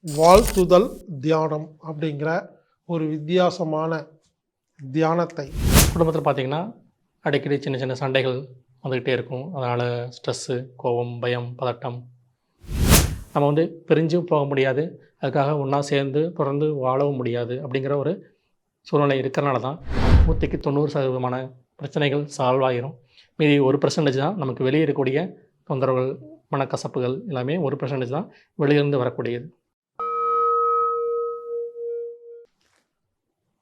வாழ்த்துதல் தியானம் அப்படிங்கிற ஒரு வித்தியாசமான தியானத்தை குடும்பத்தில் பார்த்திங்கன்னா அடிக்கடி சின்ன சின்ன சண்டைகள் வந்துக்கிட்டே இருக்கும். அதனால் ஸ்ட்ரெஸ்ஸு, கோபம், பயம், பதட்டம், நம்ம பிரிஞ்சும் போக முடியாது. அதுக்காக ஒன்றா சேர்ந்து தொடர்ந்து வாழவும் முடியாது. அப்படிங்கிற ஒரு சூழ்நிலை இருக்கிறனால தான் 100க்கு 90% பிரச்சனைகள் சால்வ் ஆகிரும். மீதி 1% தான் நமக்கு வெளியே இருக்கக்கூடிய தொந்தரவுகள், மனக்கசப்புகள் எல்லாமே 1% தான் வெளியிருந்து வரக்கூடியது.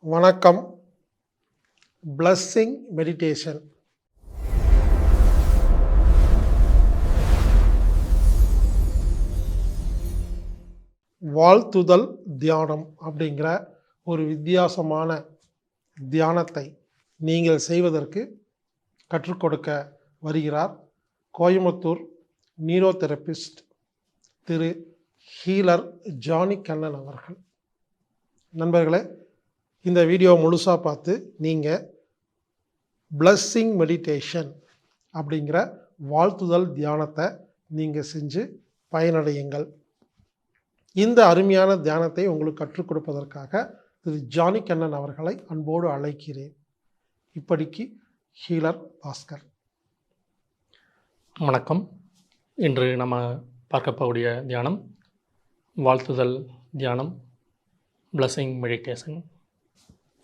வணக்கம். Blessing meditation. வாழ்த்துதல் தியானம் அப்படிங்கிற ஒரு வித்தியாசமான தியானத்தை நீங்கள் செய்வதற்கு கற்றுக் கொடுக்க வருகிறார் கோயம்புத்தூர் நியூரோதெரபிஸ்ட் திரு ஹீலர் ஜானி கண்ணன் அவர்கள். நண்பர்களே, இந்த வீடியோ முழுசாக பார்த்து நீங்கள் பிளஸ்ஸிங் மெடிடேஷன் அப்படிங்கிற வாழ்த்துதல் தியானத்தை நீங்கள் செஞ்சு பயனடையுங்கள். இந்த அருமையான தியானத்தை உங்களுக்கு கற்றுக் கொடுப்பதற்காக திரு ஜானி கண்ணன் அவர்களை அன்போடு அழைக்கிறேன். இப்படிக்கு ஹீலர் பாஸ்கர். வணக்கம். இன்று நம்ம பார்க்க போகக்கூடிய தியானம் வாழ்த்துதல் தியானம், பிளஸ்ஸிங் மெடிடேஷன்.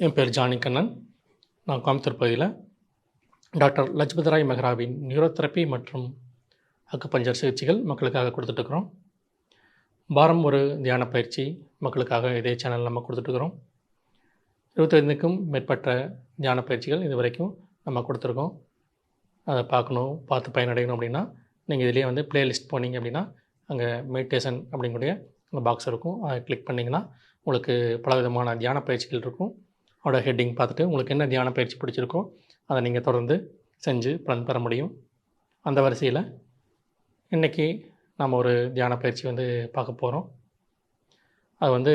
என் பேர் ஜானி கண்ணன். நான் கோயம்புத்தூர் பகுதியில் டாக்டர் லஜ்பதிராய் மெஹ்ராவின் நியூரோதெரப்பி மற்றும் அக்குபஞ்சர் சிகிச்சைகள் மக்களுக்காக கொடுத்துட்ருக்குறோம். வாரம் ஒரு தியான பயிற்சி மக்களுக்காக இதே சேனல் நம்ம கொடுத்துட்ருக்குறோம். 25க்கும் மேற்பட்ட தியான பயிற்சிகள் இது வரைக்கும் நம்ம கொடுத்துருக்கோம். அதை பார்த்து பயனடையணும் அப்படின்னா நீங்கள் இதிலேயே ப்ளேலிஸ்ட் போனீங்க அப்படின்னா அங்கே மெடிடேஷன் அப்படிங்கக்கூடிய அந்த பாக்ஸ் இருக்கும். அதை கிளிக் பண்ணிங்கன்னா உங்களுக்கு பல விதமான தியான பயிற்சிகள் இருக்கும். அதோட ஹெட்டிங் பார்த்துட்டு உங்களுக்கு என்ன தியான பயிற்சி பிடிச்சிருக்கோ அதை நீங்கள் தொடர்ந்து செஞ்சு பலன் பெற முடியும். அந்த வரிசையில் இன்றைக்கி நாம் ஒரு தியான பயிற்சி பார்க்க போகிறோம். அது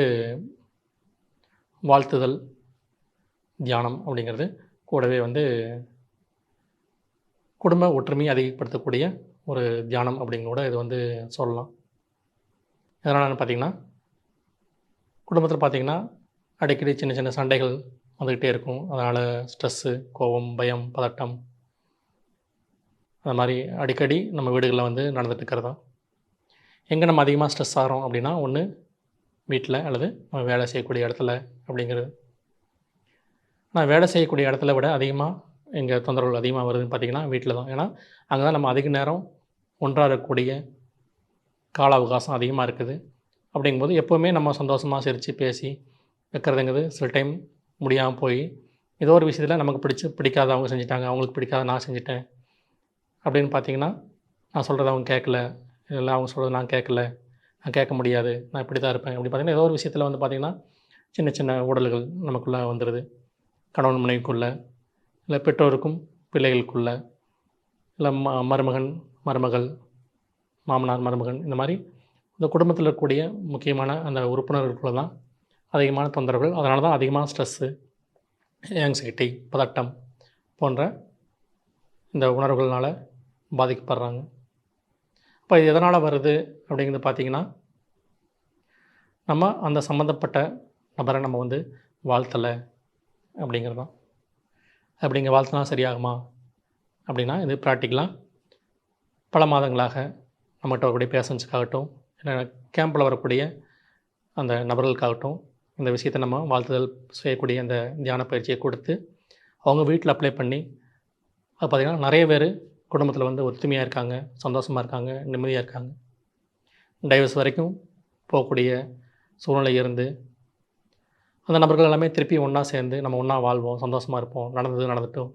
வாழ்த்துதல் தியானம் அப்படிங்கிறது கூடவே குடும்ப ஒற்றுமையை அதிகப்படுத்தக்கூடிய ஒரு தியானம் அப்படிங்கூட இது சொல்லலாம். எதனால் பார்த்திங்கன்னா, குடும்பத்தில் பார்த்திங்கன்னா அடிக்கடி சின்ன சின்ன சண்டைகள் வந்துக்கிட்டே இருக்கும். அதனால் ஸ்ட்ரெஸ்ஸு, கோபம், பயம், பதட்டம் அந்த மாதிரி அடிக்கடி நம்ம வீடுகளில் நடந்துட்டு இருக்கிறதா. எங்கே நம்ம அதிகமாக ஸ்ட்ரெஸ் ஆகிறோம் அப்படின்னா, ஒன்று வீட்டில் அல்லது நம்ம வேலை செய்யக்கூடிய இடத்துல அப்படிங்கிறது. ஆனால் வேலை செய்யக்கூடிய இடத்துல விட அதிகமாக எங்கள் தொந்தரவுகள் அதிகமாக வருதுன்னு பார்த்திங்கன்னா வீட்டில் தான். ஏன்னா அங்கே தான் நம்ம அதிக நேரம் ஒன்றாக இருக்கக்கூடிய கால அவகாசம் அதிகமாக இருக்குது. அப்படிங்கும்போது எப்போவுமே நம்ம சந்தோஷமாக சிரித்து பேசி வைக்கிறதுங்கிறது சில டைம் முடியாமல் போய் ஏதோ ஒரு விஷயத்தில் நமக்கு பிடிக்காத அவங்க செஞ்சுட்டாங்க, அவங்களுக்கு பிடிக்காத நான் செஞ்சுட்டேன் அப்படின்னு பார்த்திங்கன்னா, நான் சொல்கிறத அவங்க கேட்கல, இல்லை அவங்க சொல்கிறது நான் கேட்கல, நான் கேட்க முடியாது, நான் இப்படி தான் இருப்பேன் அப்படி பார்த்திங்கன்னா ஏதோ ஒரு விஷயத்தில் பார்த்திங்கன்னா சின்ன சின்ன ஊடல்கள் நமக்குள்ளே வந்துடுது. கணவன் மனைவிக்குள்ளே, இல்லை பெற்றோருக்கும் பிள்ளைகளுக்குள்ளே, இல்லை மருமகன் மருமகள், மாமனார் மருமகன், இந்த மாதிரி இந்த குடும்பத்தில் இருக்கக்கூடிய முக்கியமான அந்த உறுப்பினர்களுக்குள்ள தான் அதிகமான தொந்தரவுகள். அதனால தான் அதிகமாக ஸ்ட்ரெஸ்ஸு, ஆங்ஸைட்டி, பதட்டம் போன்ற இந்த உணர்வுகள்னால் பாதிக்கப்படுறாங்க. இப்போ இது எதனால் வருது அப்படிங்கிறது பார்த்திங்கன்னா, நம்ம அந்த சம்மந்தப்பட்ட நபரை நம்ம வாழ்த்தலை அப்படிங்கிறது தான். அப்படிங்க வாழ்த்தினா சரியாகுமா அப்படின்னா, இது ப்ராக்டிக்கலாக பல மாதங்களாக நம்மகிட்ட வரக்கூடிய பேஷண்ட்ஸுக்காகட்டும், இல்லை கேம்பில் வரக்கூடிய அந்த நபர்களுக்காகட்டும் இந்த விஷயத்தை நம்ம வாழ்த்துதல் செய்யக்கூடிய அந்த தியான பயிற்சியை கொடுத்து அவங்க வீட்டில் அப்ளை பண்ணி அது பார்த்திங்கன்னா நிறைய பேர் குடும்பத்தில் ஒத்துமையாக இருக்காங்க, சந்தோஷமாக இருக்காங்க, நிம்மதியாக இருக்காங்க. டைவர்ஸ் வரைக்கும் போகக்கூடிய சூழ்நிலை இருந்து அந்த நபர்கள் எல்லாமே திருப்பி ஒன்றா சேர்ந்து நம்ம ஒன்றா வாழ்வோம், சந்தோஷமாக இருப்போம், நடந்தது நடந்துட்டோம்,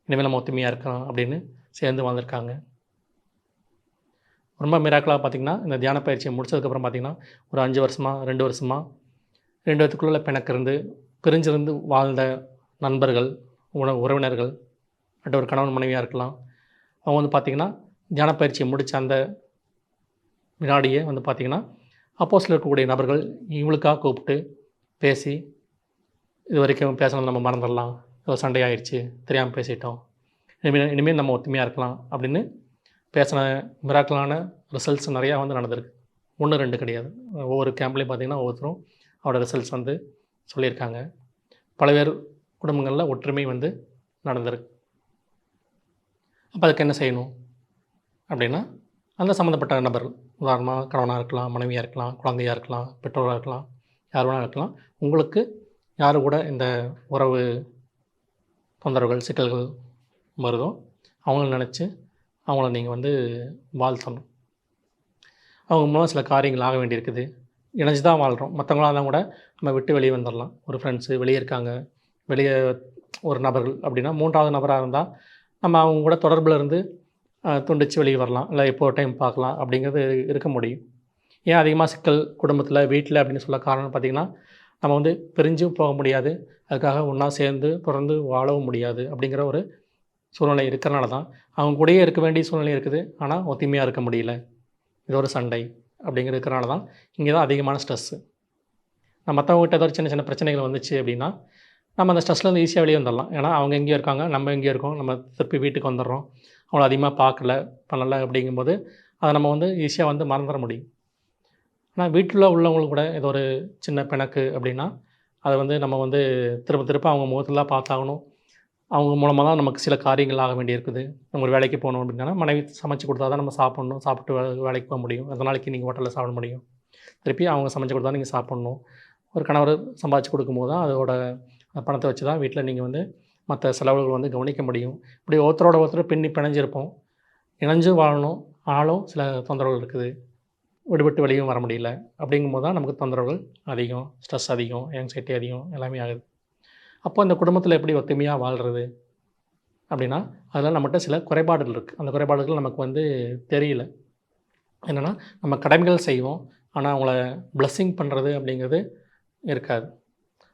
இனிமேல் நம்ம ஒத்துமையாக இருக்கலாம் அப்படின்னு சேர்ந்து வாழ்ந்துருக்காங்க. ரொம்ப மிராக்கலாக பார்த்திங்கன்னா இந்த தியான பயிற்சியை முடிச்சதுக்கப்புறம் பார்த்திங்கன்னா ஒரு 5 வருஷமாக 2 வருஷமாக 2 பேத்துக்குள்ள பிணக்கிருந்து பிரிஞ்சிருந்து வாழ்ந்த நண்பர்கள், உறவினர்கள், அட்ட ஒரு கணவன் மனைவியாக இருக்கலாம். அவங்க பார்த்திங்கன்னா தியான பயிற்சியை முடித்த அந்த வினாடியே பார்த்திங்கன்னா அப்போஸ்ல இருக்கக்கூடிய நபர்கள் இவங்களுக்காக கூப்பிட்டு பேசி, இது வரைக்கும் பேசணும் நம்ம மறந்துடலாம், ஏதோ சண்டையாயிடுச்சு, தெரியாமல் பேசிட்டோம், இனிமேல் நம்ம ஒத்துமையாக இருக்கலாம் அப்படின்னு பேசின மிராக்கலான ரிசல்ட்ஸ் நிறையா நடந்திருக்கு. 1, 2 கிடையாது. ஒவ்வொரு கேம்ப்லேயும் பார்த்தீங்கன்னா ஒவ்வொருத்தரும் அவரோட ரிசல்ட்ஸ் வந்து சொல்லியிருக்காங்க. பல்வேறு குடும்பங்களில் ஒற்றுமை வந்து நடந்திருக்கு. அப்போ அதுக்கு என்ன செய்யணும் அப்படின்னா, அந்த சம்மந்தப்பட்ட நபர்கள், உதாரணமாக கணவனாக இருக்கலாம், மனைவியாக இருக்கலாம், குழந்தையாக இருக்கலாம், பெற்றோராக இருக்கலாம், யார் வேணாலும் இருக்கலாம். உங்களுக்கு யார் கூட இந்த உறவு தொந்தரவுகள், சிக்கல்கள் வருதோ அவங்கள நினச்சி அவங்கள நீங்கள் வந்து வாழ்த்தணும். அவங்க மூலம் சில காரியங்கள் ஆக வேண்டியிருக்குது. இணைஞ்சு தான் வாழ்கிறோம். மற்றவங்களா இருந்தால் கூட நம்ம விட்டு வெளியே வந்துடலாம். ஒரு ஃப்ரெண்ட்ஸு வெளியே இருக்காங்க, வெளியே ஒரு நபர்கள் அப்படின்னா 3வது நபராக இருந்தால் நம்ம அவங்க கூட தொடர்பில் இருந்து துண்டிச்சு வெளியே வரலாம். இல்லை எப்போ டைம் பார்க்கலாம் அப்படிங்கிறது இருக்க முடியும். ஏன் அதிகமாக சிக்கல் குடும்பத்தில், வீட்டில் அப்படின்னு சொல்ல காரணம் பார்த்திங்கன்னா, நம்ம வந்து பிரிஞ்சும் போக முடியாது. அதுக்காக ஒன்றா சேர்ந்து தொடர்ந்து வாழவும் முடியாது அப்படிங்கிற ஒரு சூழ்நிலை இருக்கிறனால தான் அவங்க கூடயே இருக்க வேண்டிய சூழ்நிலை இருக்குது. ஆனால் ஒத்துமையாக இருக்க முடியல. இது ஒரு சண்டை அப்படிங்கிறது இருக்கிறனால தான் இங்கே தான் அதிகமான ஸ்ட்ரெஸ்ஸு. நம்ம மற்றவங்ககிட்ட ஏதாவது சின்ன சின்ன பிரச்சனைகள் வந்துச்சு அப்படின்னா, நம்ம அந்த ஸ்ட்ரெஸ்லேருந்து ஈஸியாக வெளியே வந்துடலாம். ஏன்னா அவங்க எங்கேயோ இருக்காங்க, நம்ம எங்கேயோ இருக்கோம். நம்ம திருப்பி வீட்டுக்கு வந்துடுறோம். அவங்கள அதிகமாக பார்க்கல, பண்ணலை அப்படிங்கும்போது அதை நம்ம வந்து ஈஸியாக வந்து மறந்துட முடியும். ஆனால் வீட்டில் உள்ளவங்களுக்கு கூட ஏதோ ஒரு சின்ன பிணக்கு அப்படின்னா, அதை வந்து நம்ம வந்து திரும்ப திரும்ப அவங்க முகத்தில் பார்த்தாகணும். அவங்க மூலமாக தான் நமக்கு சில காரியங்கள் ஆக வேண்டியிருக்குது. நம்ம ஒரு வேலைக்கு போகணும் அப்படின்னா, மனைவி சமைச்சு கொடுத்தா தான் நம்ம சாப்பிட்ணும். சாப்பிட்டு வேலைக்கு போக முடியும். அந்த நாளைக்கு நீங்கள் ஹோட்டலில் சாப்பிட முடியும். திருப்பி அவங்க சமைச்சு கொடுத்தா நீங்கள் சாப்பிட்ணும். ஒரு கணவர் சம்பாதிச்சு கொடுக்கும்போது தான் அதோட பணத்தை வச்சு தான் வீட்டில் நீங்கள் வந்து மற்ற செலவுகள் வந்து கவனிக்க முடியும். இப்படி ஒருத்தரோட ஒருத்தர் பின்னி பிணைஞ்சிருப்போம். இணைஞ்சு வாழணும். ஆனாலும் சில தொந்தரவுகள் இருக்குது. விடுபட்டு வெளியும் வர முடியல. அப்படிங்கும்போது தான் நமக்கு தொந்தரவுகள் அதிகம், ஸ்ட்ரெஸ் அதிகம், ஆங்ஸைட்டி அதிகம், எல்லாமே ஆகுது. அப்போ இந்த குடும்பத்தில் எப்படி ஒத்துமையாக வாழ்கிறது அப்படின்னா, அதில் நம்மகிட்ட சில குறைபாடுகள் இருக்குது. அந்த குறைபாடுகள் நமக்கு வந்து தெரியல. என்னென்னா, நம்ம கடமைகள் செய்வோம். ஆனால் அவங்கள பிளெஸ்ஸிங் பண்ணுறது அப்படிங்கிறது இருக்காது.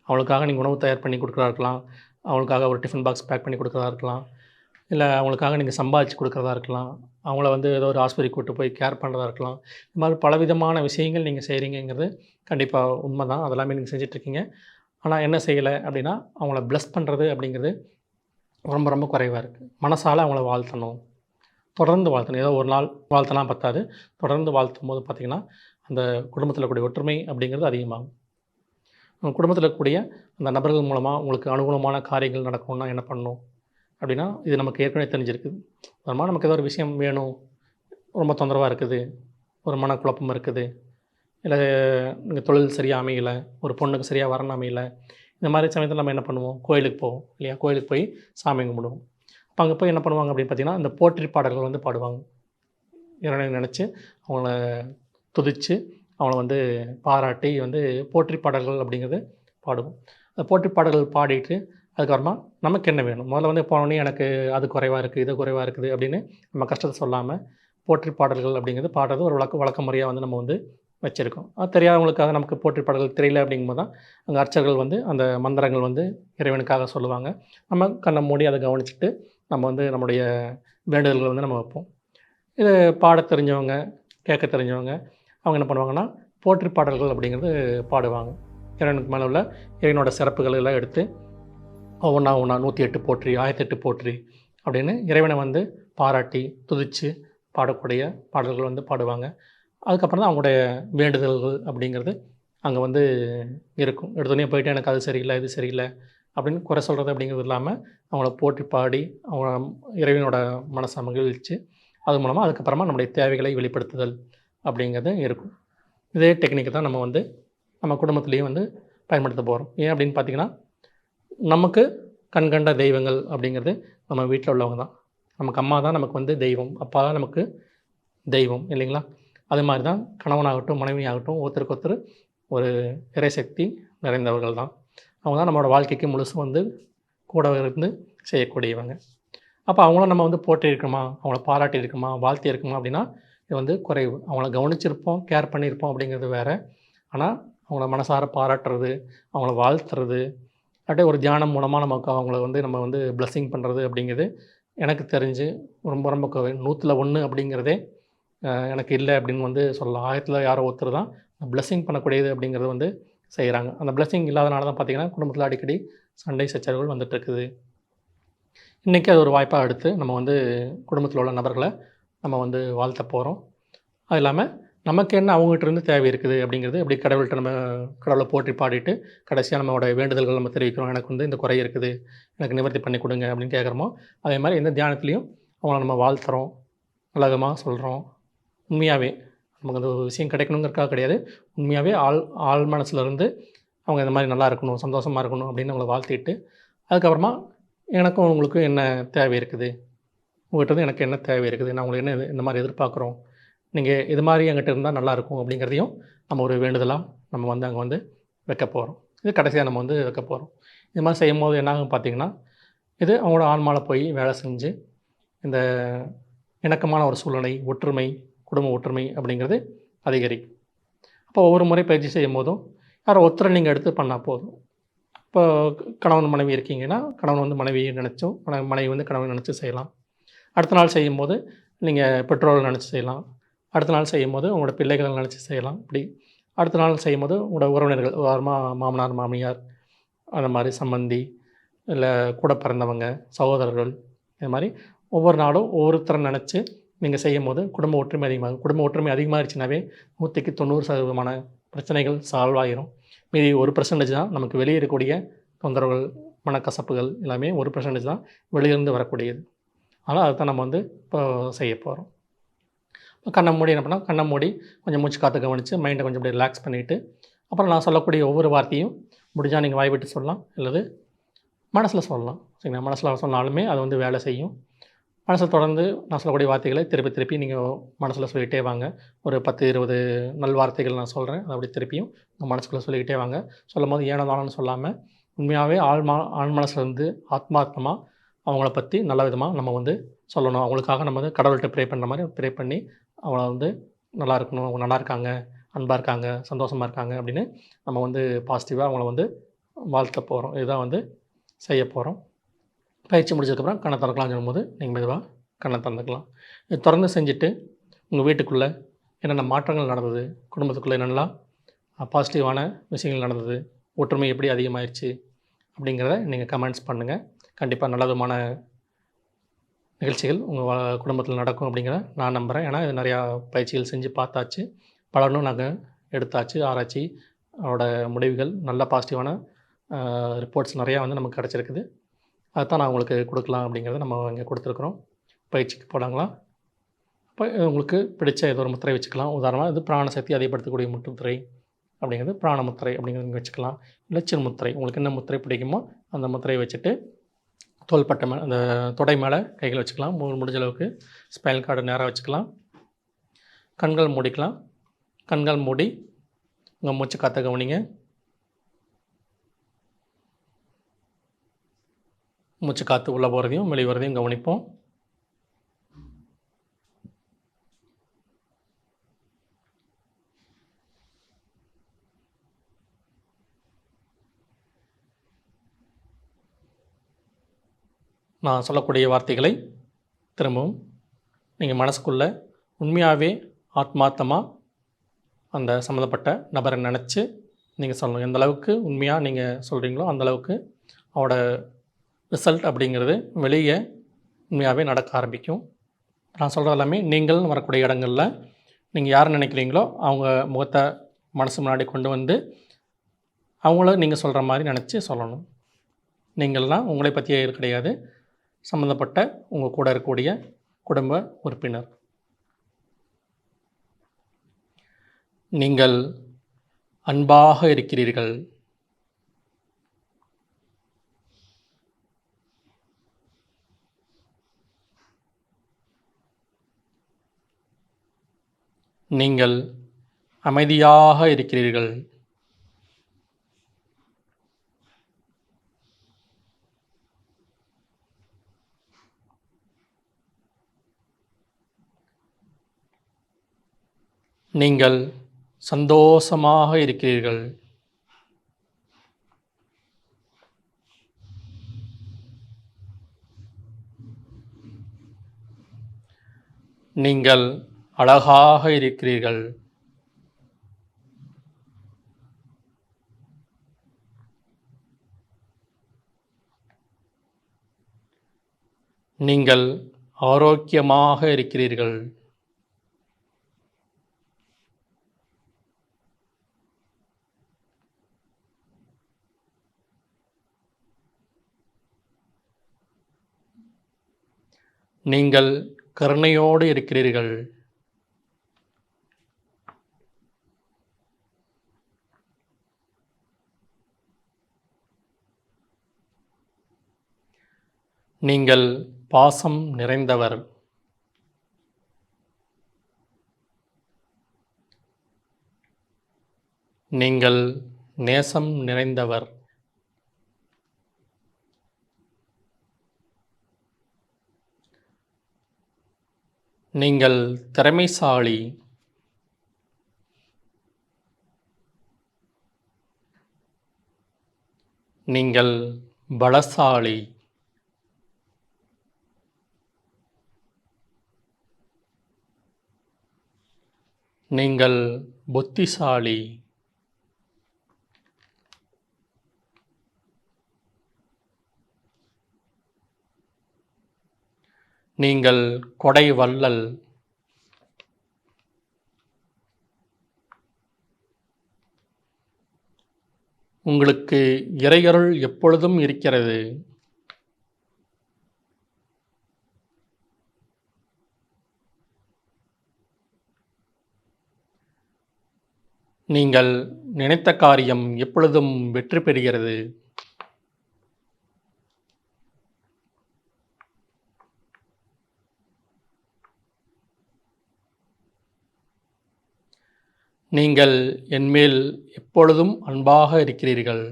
அவங்களுக்காக நீங்கள் உணவு தயார் பண்ணி கொடுக்குறதா இருக்கலாம். அவங்களுக்காக ஒரு டிஃபன் பாக்ஸ் பேக் பண்ணி கொடுக்குறதா இருக்கலாம். இல்லை அவங்களுக்காக நீங்கள் சம்பாதிச்சு கொடுக்குறதா இருக்கலாம். அவங்கள வந்து ஏதோ ஒரு ஆஸ்பத்திரிக்கு கூட்டு போய் கேர் பண்ணுறதா இருக்கலாம். இது மாதிரி பலவிதமான விஷயங்கள் நீங்கள் செய்கிறீங்கங்கிறது கண்டிப்பாக உண்மை தான். அதெல்லாமே நீங்கள் செஞ்சிட்ருக்கீங்க. ஆனால் என்ன செய்யலை அப்படின்னா, அவங்கள பிளெஸ் பண்ணுறது அப்படிங்கிறது ரொம்ப ரொம்ப குறைவாக இருக்குது. மனசால் அவங்கள வாழ்த்தணும். தொடர்ந்து வாழ்த்தணும். ஏதோ ஒரு நாள் வாழ்த்தனா பத்தாது. தொடர்ந்து வாழ்த்தும் போது பார்த்திங்கன்னா, அந்த குடும்பத்தில் இருக்கக்கூடிய ஒற்றுமை அப்படிங்கிறது அதிகமாகும். குடும்பத்தில் இருக்கக்கூடிய அந்த நபர்கள் மூலமாக உங்களுக்கு அனுகூலமான காரியங்கள் நடக்கணும்னா என்ன பண்ணணும் அப்படின்னா, இது நமக்கு ஏற்கனவே தெரிஞ்சிருக்குது. அதனால் நமக்கு ஏதோ ஒரு விஷயம் வேணும், ரொம்ப தொந்தரவாக இருக்குது, ஒரு மனக்குழப்பம் இருக்குது, இல்லை நீங்கள் தொழில் சரியாக அமையலை, ஒரு பொண்ணுக்கு சரியாக வரணும் அமையலை, இந்த மாதிரி சமயத்தில் நம்ம என்ன பண்ணுவோம், கோயிலுக்கு போவோம் இல்லையா? கோயிலுக்கு போய் சாமி கும்பிடுவோம். அப்போ அங்கே போய் என்ன பண்ணுவாங்க அப்படின்னு பார்த்தீங்கன்னா, இந்த போற்றி பாடல்கள் வந்து பாடுவாங்க. இறைவனை நினச்சி அவங்கள துதித்து அவங்கள வந்து பாராட்டி வந்து போற்றி பாடல்கள் அப்படிங்கிறது பாடுவோம். அந்த போற்றி பாடல்கள் பாடிட்டு அதுக்கப்புறமா நமக்கு என்ன வேணும், முதல்ல வந்து போனோடனே எனக்கு அது குறைவாக இருக்குது, இது குறைவாக இருக்குது அப்படின்னு நம்ம கஷ்டத்தை சொல்லாமல் போற்றி பாடல்கள் அப்படிங்கிறது பாடுறது ஒரு வழக்க முறையாக வந்து நம்ம வந்து வச்சுருக்கோம். அது தெரியாதவங்களுக்காக நமக்கு போற்றி பாடல்கள் தெரியல அப்படிங்கும்போது தான் அங்கே அர்ச்சகர்கள் வந்து அந்த மந்திரங்கள் வந்து இறைவனுக்காக சொல்லுவாங்க. நம்ம கண்ணை மூடி அதை கவனிச்சுட்டு நம்ம வந்து நம்முடைய வேண்டுதல்களை வந்து நம்ம வைப்போம். இது பாட தெரிஞ்சவங்க, கேட்க தெரிஞ்சவங்க அவங்க என்ன பண்ணுவாங்கன்னா, போற்றி பாடல்கள் அப்படிங்கிறது பாடுவாங்க. இறைவனுக்கு மேலே உள்ள இறைவனோட சிறப்புகள் எல்லாம் எடுத்து ஒவ்வொன்றா 108 போற்றி, 1008 போற்றி அப்படின்னு இறைவனை வந்து பாராட்டி துதித்து பாடக்கூடிய பாடல்கள் வந்து பாடுவாங்க. அதுக்கப்புறம் தான் அவங்களுடைய வேண்டுதல்கள் அப்படிங்கிறது அங்கே வந்து இருக்கும். எடுத்தோடனே போயிட்டு எனக்கு அது சரியில்லை, இது சரியில்லை அப்படின்னு குறை சொல்கிறது அப்படிங்கிறது இல்லாமல் அவங்கள போற்றி பாடி அவங்க இறைவனோட மனசை மகிழ்ச்சி அது மூலமாக அதுக்கப்புறமா நம்முடைய தேவைகளை வெளிப்படுத்துதல் அப்படிங்கிறது இருக்கும். இதே டெக்னிக்கு தான் நம்ம வந்து நம்ம குடும்பத்துலேயும் வந்து பயன்படுத்த போகிறோம். ஏன் அப்படின்னு பார்த்திங்கன்னா, நமக்கு கண்கண்ட தெய்வங்கள் அப்படிங்கிறது நம்ம வீட்டில் உள்ளவங்க தான். நமக்கு அம்மா தான் நமக்கு வந்து தெய்வம், அப்பா தான் நமக்கு தெய்வம் இல்லைங்களா? அது மாதிரி தான் கணவனாகட்டும் மனைவியாகட்டும் ஒருத்தருக்கு ஒருத்தர் ஒரு இறைசக்தி நிறைந்தவர்கள் தான். அவங்க தான் நம்மளோட வாழ்க்கைக்கு முழுசும் வந்து கூட இருந்து செய்யக்கூடியவங்க. அப்போ அவங்கள நம்ம வந்து போற்றி இருக்கோமா, அவங்கள பாராட்டி இருக்கோமா, வாழ்த்தி இருக்குமா அப்படின்னா இது வந்து குறைவு. அவங்கள கவனிச்சிருப்போம், கேர் பண்ணியிருப்போம் அப்படிங்கிறது வேறு. ஆனால் அவங்கள மனசார பாராட்டுறது, அவங்கள வாழ்த்துறது, இல்லாட்டி ஒரு தியானம் மூலமாக நமக்கு அவங்கள வந்து நம்ம வந்து பிளெஸ்ஸிங் பண்ணுறது அப்படிங்கிறது எனக்கு தெரிஞ்சு ரொம்ப ரொம்ப 100ல் 1 அப்படிங்கிறதே எனக்கு இல்லை அப்படின்னு வந்து சொல்லலாம். 1000ல் யாரோ ஒருத்தர் தான் பிளெஸ்ஸிங் பண்ணக்கூடியது அப்படிங்கிறது வந்து செய்கிறாங்க. அந்த பிளெஸ்ஸிங் இல்லாதனால தான் பார்த்திங்கன்னா குடும்பத்தில் அடிக்கடி சண்டை சச்சரவுகள் வந்துட்டுருக்குது. இன்றைக்கி அது ஒரு வாய்ப்பாக எடுத்து நம்ம வந்து குடும்பத்தில் உள்ள நபர்களை நம்ம வந்து வாழ்த்த போகிறோம். அது இல்லாமல் நமக்கு என்ன அவங்ககிட்ட இருந்து தேவை இருக்குது அப்படிங்கிறது எப்படி கடவுள்கிட்ட நம்ம கடவுளை போற்றி பாடிட்டு கடைசியாக நம்மளோட வேண்டுதல்கள் நம்ம தெரிவிக்கிறோம். எனக்கு வந்து இந்த குறை இருக்குது, எனக்கு நிவர்த்தி பண்ணி கொடுங்க அப்படின்னு கேட்குறோமோ, அதே மாதிரி எந்த தியானத்துலேயும் அவங்கள நம்ம வாழ்த்துறோம், நல்ல விதமாக சொல்கிறோம். உண்மையாகவே நமக்கு அந்த ஒரு விஷயம் கிடைக்கணுங்கிறதுக்காக கிடையாது. உண்மையாகவே ஆள் மனசுலேருந்து அவங்க இந்த மாதிரி நல்லா இருக்கணும், சந்தோஷமாக இருக்கணும் அப்படின்னு அவங்கள வாழ்த்திட்டு, அதுக்கப்புறமா எனக்கும் உங்களுக்கும் என்ன தேவை இருக்குது, உங்கள்கிட்ட இருந்து எனக்கு என்ன தேவை இருக்குது, நான் உங்களுக்கு என்ன இந்த மாதிரி எதிர்பார்க்குறோம், நீங்கள் இது மாதிரி என்கிட்ட இருந்தால் நல்லாயிருக்கும் அப்படிங்கிறதையும் நம்ம ஒரு வேண்டுதலாக நம்ம வந்து அங்கே வந்து வைக்க போகிறோம். இது கடைசியாக நம்ம வந்து வைக்க போகிறோம். இது மாதிரி செய்யும்போது என்ன ஆகும் பார்த்தீங்கன்னா, இது அவங்களோட ஆன்மாவில் போய் வேலை செஞ்சு இந்த இணக்கமான ஒரு சூழ்நிலை, ஒற்றுமை, குடும்ப ஒற்றுமை அப்படிங்கிறது அதிகரிக்கும். அப்போ ஒவ்வொரு முறை பயிற்சி செய்யும் போதும் யாரோ ஒருத்தரை நீங்கள் எடுத்து பண்ணால் போதும். இப்போ கணவன் மனைவி இருக்கீங்கன்னா, கணவன் வந்து மனைவியை நினச்சோ, மனைவி வந்து கணவன் நினச்சி செய்யலாம். அடுத்த நாள் செய்யும்போது நீங்கள் பெற்றோர்கள் நினச்சி செய்யலாம். அடுத்த நாள் செய்யும்போது உங்களோட பிள்ளைகளை நினச்சி செய்யலாம். இப்படி அடுத்த நாள் செய்யும்போது உங்களோட உறவினர்கள், உதாரணமாக மாமனார், மாமியார், அந்த மாதிரி சம்பந்தி, இல்லை கூட பிறந்தவங்க, சகோதரர்கள், இது மாதிரி ஒவ்வொரு நாளும் ஒவ்வொருத்தரை நினச்சி நீங்கள் செய்யும்போது குடும்ப ஒற்றுமை அதிகமாகும். குடும்ப ஒற்றுமை அதிகமாகிடுச்சுனாவே 100க்கு 90% பிரச்சனைகள் சால்வ் ஆகிரும். மீதி 1% தான் நமக்கு வெளியே இருக்கக்கூடிய தொந்தரவுகள், மனக்கசப்புகள் எல்லாமே 1% தான் வெளியிருந்து வரக்கூடியது. ஆனால் அதுதான் நம்ம வந்து இப்போ செய்ய போகிறோம். கண்ணை மூடி என்ன பண்ணால், கண்ணை மூடி கொஞ்சம் மூச்சு காற்று கவனித்து மைண்டை கொஞ்சம் அப்படியே ரிலாக்ஸ் பண்ணிவிட்டு, அப்புறம் நான் சொல்லக்கூடிய ஒவ்வொரு வார்த்தையும் முடிஞ்சால் நீங்கள் வாய் விட்டு சொல்லலாம், அல்லது மனசில் சொல்லலாம். சரிங்களா? மனசில் சொன்னாலுமே அது வந்து வேலை செய்யும். மனசில் தொடர்ந்து நான் சொல்லக்கூடிய வார்த்தைகளை திருப்பி திருப்பி நீங்கள் மனசில் சொல்லிகிட்டே வாங்க. ஒரு 10, 20 நல்வார்த்தைகள் நான் சொல்கிறேன். அதை அப்படி திருப்பியும் உங்கள் மனசுக்குள்ளே சொல்லிக்கிட்டே வாங்க. சொல்லும்போது ஏனோ தானோன்னு சொல்லாமல், உண்மையாகவே ஆழ் மனசுலேருந்து ஆத்மார்த்தமாக அவங்கள பற்றி நல்ல விதமாக நம்ம வந்து சொல்லணும். அவங்களுக்காக நம்ம வந்து கடவுள்கிட்ட ப்ரே பண்ணுற மாதிரி ப்ரே பண்ணி அவங்கள வந்து நல்லா இருக்கணும், அவங்க நல்லா இருக்காங்க, அன்பாக இருக்காங்க, சந்தோஷமாக இருக்காங்க அப்படின்னு நம்ம வந்து பாசிட்டிவாக அவங்கள வந்து வாழ்த்த போகிறோம். இதுதான் வந்து செய்ய போகிறோம். பயிற்சி முடிச்சதுக்கப்புறம் கண்ணை திறக்கலாம்னு சொல்லும்போது நீங்கள் மெதுவாக கண்ணை திறந்துக்கலாம். இது தொடர்ந்து செஞ்சுட்டு உங்கள் வீட்டுக்குள்ளே என்னென்ன மாற்றங்கள் நடந்தது, குடும்பத்துக்குள்ளே என்னென்னலாம் பாசிட்டிவான விஷயங்கள் நடந்தது, ஒற்றுமை எப்படி அதிகமாகிடுச்சு அப்படிங்கிறத நீங்கள் கமெண்ட்ஸ் பண்ணுங்கள். கண்டிப்பாக நல்ல விதமான நிகழ்ச்சிகள் உங்கள் குடும்பத்தில் நடக்கும் அப்படிங்கிறத நான் நம்புகிறேன். ஏன்னா இது நிறையா பயிற்சிகள் செஞ்சு பார்த்தாச்சு, பலனும் நாங்கள் எடுத்தாச்சு, ஆராய்ச்சி அதோட முடிவுகள் நல்ல பாசிட்டிவான ரிப்போர்ட்ஸ் நிறையா வந்து நமக்கு கிடச்சிருக்குது. அதுதான் நான் உங்களுக்கு கொடுக்கலாம் அப்படிங்கிறத நம்ம இங்கே கொடுத்துருக்குறோம். பயிற்சிக்கு போகலாங்களா? இப்போ உங்களுக்கு பிடிச்ச ஏதோ ஒரு முத்திரை வச்சுக்கலாம். உதாரணமாக இது பிராண சக்தி அதிகப்படுத்தக்கூடிய முத்திரை அப்படிங்கிறது பிராண முத்திரை அப்படிங்கிறது நீங்கள் வச்சுக்கலாம். இல்லை சிறு முத்திரை, உங்களுக்கு என்ன முத்திரை பிடிக்குமோ அந்த முத்திரையை வச்சுட்டு தோள்பட்டை மேலே, அந்த தொடை மேலே கைகள் வச்சுக்கலாம். முடிஞ்ச அளவுக்கு ஸ்பைனல் கார்டு நேராக வச்சுக்கலாம். கண்கள் மூடிக்கலாம். கண்கள் மூடி உங்கள் மூச்சு காற்றை கவனிங்க. மூச்சு காற்று உள்ளே போகிறதையும் வெளியே வரதையும் கவனிப்போம். நான் சொல்லக்கூடிய வார்த்தைகளை திரும்பவும் நீங்கள் மனசுக்குள்ளே உண்மையாகவே ஆத்மார்த்தமாக அந்த சம்மந்தப்பட்ட நபரை நினச்சி நீங்கள் சொல்லணும். எந்த அளவுக்கு உண்மையாக நீங்கள் சொல்கிறீங்களோ அந்தளவுக்கு அவரோட ரிசல்ட் அப்படிங்கிறது வெளியே உண்மையாகவே நடக்க ஆரம்பிக்கும். நான் சொல்கிறது எல்லாமே நீங்கள்னு வரக்கூடிய இடங்களில் நீங்கள் யார் நினைக்கிறீங்களோ அவங்க முகத்தை மனசு முன்னாடி கொண்டு வந்து அவங்கள நீங்கள் சொல்கிற மாதிரி நினச்சி சொல்லணும். நீங்கள்லாம் உங்களை பற்றியே கிடையாது, சம்மந்தப்பட்ட உங்கள் கூட இருக்கக்கூடிய குடும்ப உறுப்பினர். நீங்கள் அன்பாக இருக்கிறீர்கள். நீங்கள் அமைதியாக இருக்கிறீர்கள். நீங்கள் சந்தோஷமாக இருக்கிறீர்கள். நீங்கள் அழகாக இருக்கிறீர்கள். நீங்கள் ஆரோக்கியமாக இருக்கிறீர்கள். நீங்கள் கருணையோடு இருக்கிறீர்கள். நீங்கள் பாசம் நிறைந்தவர். நீங்கள் நேசம் நிறைந்தவர். நீங்கள் திறமைசாலி. நீங்கள் பலசாலி. நீங்கள் புத்திசாலி. நீங்கள் கொடை வள்ளல். உங்களுக்கு இறையருள் எப்பொழுதும் இருக்கிறது. நீங்கள் நினைத்த காரியம் எப்பொழுதும் வெற்றி பெறுகிறது. நீங்கள் என்மேல் எப்பொழுதும் அன்பாக இருக்கிறீர்கள்.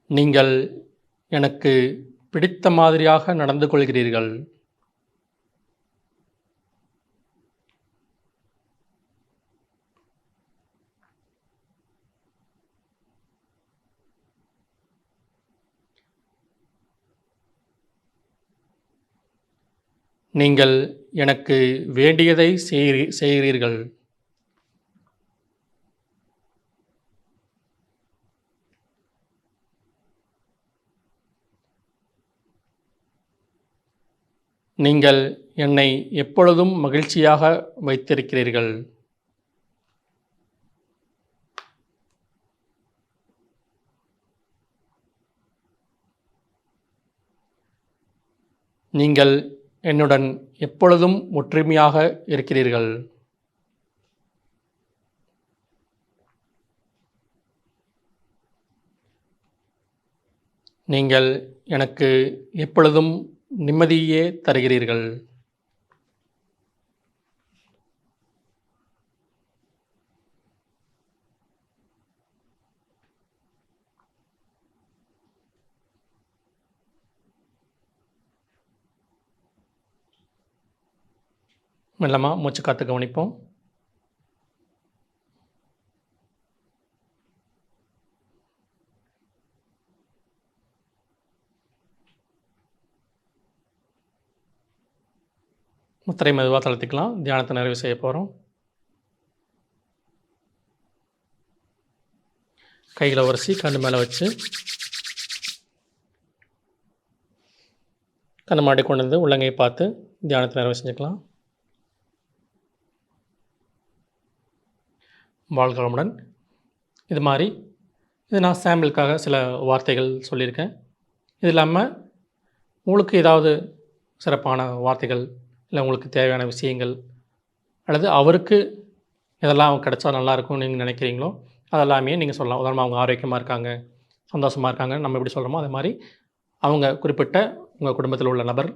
நீங்கள் எனக்கு பிடித்த மாதிரியாக நடந்து கொள்கிறீர்கள். நீங்கள் எனக்கு வேண்டியதை செய்கிறீர்கள். நீங்கள் என்னை எப்பொழுதும் மகிழ்ச்சியாக வைத்திருக்கிறீர்கள். நீங்கள் என்னுடன் எப்பொழுதும் ஒற்றுமையாக இருக்கிறீர்கள். நீங்கள் எனக்கு எப்பொழுதும் நிம்மதியே தருகிறீர்கள். மெல்லமாக மூச்சு காத்து கவனிப்போம். முத்திரை மெதுவாக தளர்த்திக்கலாம். தியானத்தை நிறைவு செய்ய போகிறோம். கைகளை உரசி கண்ணு மேலே வச்சு கண்ணு மாடி கொண்டு வந்து உள்ளங்கையை பார்த்து தியானத்தை நிறைவு செஞ்சுக்கலாம். வாழ்க வளமுடன். இது மாதிரி இது நான் சாம்பிளுக்காக சில வார்த்தைகள் சொல்லியிருக்கேன். இது இல்லாமல் உங்களுக்கு ஏதாவது சிறப்பான வார்த்தைகள் இல்லை உங்களுக்கு தேவையான விஷயங்கள் அல்லது அவருக்கு இதெல்லாம் கிடைச்சா நல்லாயிருக்கும்னு நீங்கள் நினைக்கிறீங்களோ அதெல்லாமே நீங்கள் சொல்லலாம். உதாரணமாக அவங்க ஆரோக்கியமாக இருக்காங்க, சந்தோஷமாக இருக்காங்க, நம்ம எப்படி சொல்கிறோமோ அதே மாதிரி அவங்க குறிப்பிட்ட உங்கள் குடும்பத்தில் உள்ள நபர்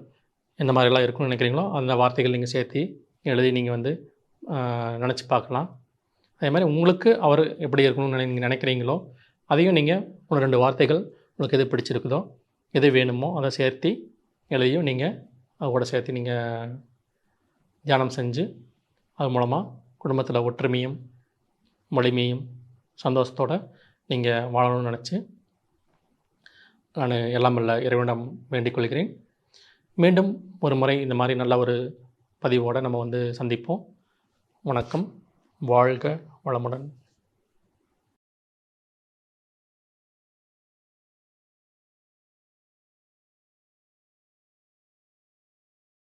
எந்த மாதிரிலாம் இருக்குன்னு நினைக்கிறீங்களோ அந்த வார்த்தைகள் நீங்கள் சேர்த்து எழுதி நீங்கள் வந்து நினச்சி பார்க்கலாம். அதே மாதிரி உங்களுக்கு அவர் எப்படி இருக்கணும்னு நீங்கள் நினைக்கிறீங்களோ அதையும் நீங்கள் 1-2 வார்த்தைகள் உங்களுக்கு எது பிடிச்சிருக்குதோ எது வேணுமோ அதை சேர்த்து எழுதியும் நீங்கள் அது கூட சேர்த்து நீங்கள் தியானம் செஞ்சு அது மூலமாக குடும்பத்தில் ஒற்றுமையும் வலிமையும் சந்தோஷத்தோடு நீங்கள் வாழணும்னு நினச்சி நான் எல்லாம் வல்ல இறைவனிடம் வேண்டிக் கொள்கிறேன். மீண்டும் ஒரு முறை இந்த மாதிரி நல்ல ஒரு பதிவோடு நம்ம வந்து சந்திப்போம். வணக்கம். வாழ்க வளமுடன்.